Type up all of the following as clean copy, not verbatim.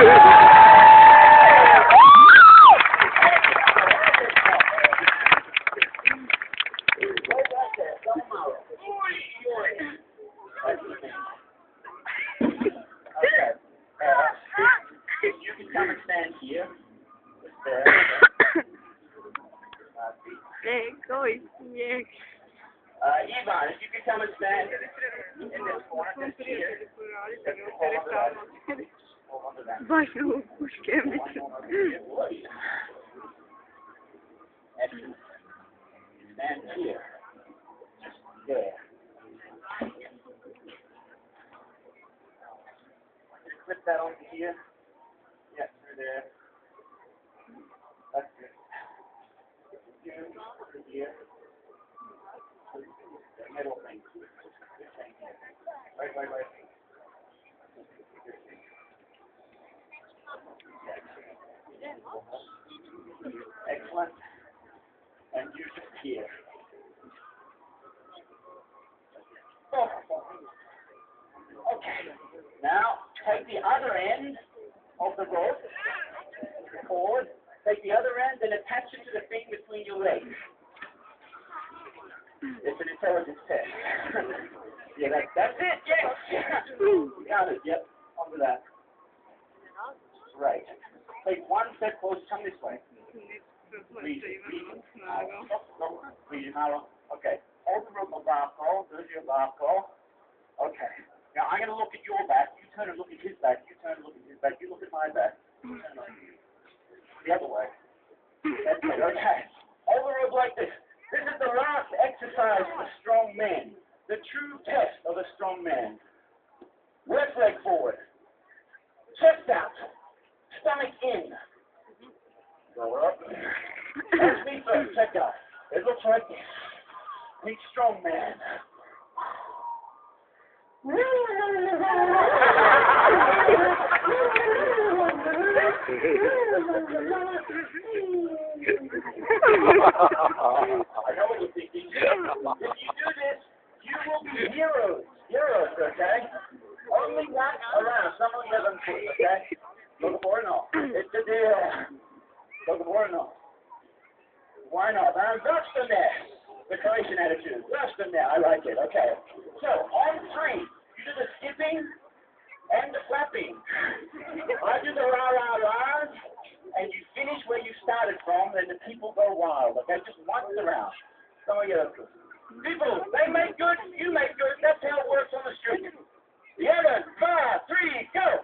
You can come and stand here. Ivan, if you can come and stand in this corner, this here. Baš u puškemicu. Excellent. Stand here. Just there. Clip that onto here. Yeah, through there. That's good. Through here. The middle thing. This thing here. Right. Excellent. And you just here. Okay. Now take the other end of the rope, cord, take the other end and attach it to the thing between your legs. It's an intelligence test. Yeah, that's it, yes! Got it, yep, onto that. Right. Take one step closer, come this way. Read your narrow. Okay. Hold the rope back, there's your back, okay. Now I'm going to look at your back, you turn and look at his back, you turn and look at his back, you look at my back. The other way. That's it, okay. Hold the rope like this. This is the last exercise for strong men. The true test of a strong man. Left leg forward. Chest out. Stomach in. Go up. That's me first. Check out. It looks like this. Big strong man. I know what you're thinking. If you do this, you will be heroes. Heroes, okay? Only once around. Some of you have them put, okay? Look for no. It's the deal. Look for no. Why not? Now, that's the nest. The Croatian attitude. That's the nest. I like it. Okay. So, on three, you do the skipping and the flapping. I do the rah, and you finish where you started from, then the people go wild. Okay? Just once around. Some of you people, they make good, you make good. That's how it works on the street. The other, 5, 3, go!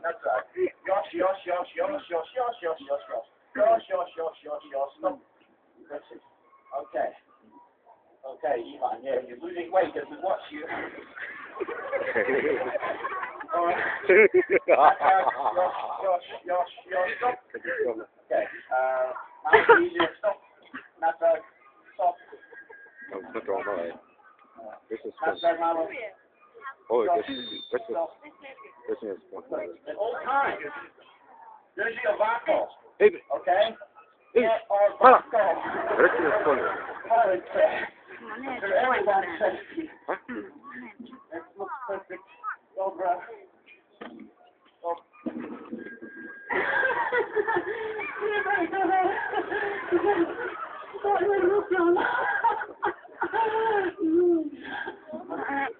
That's right. Yosh. Stop. That's it. Okay. Okay, Ivan, yeah, you're losing weight as we watch you. Alright. Yosh, stop. Okay, easier, stop. Nato, stop. This is Nato, this is at all times, there's your vodka. Hey. Okay? Hey. Get our vodka. This is funny. For everyone's safety. That looks perfect. Go, bro.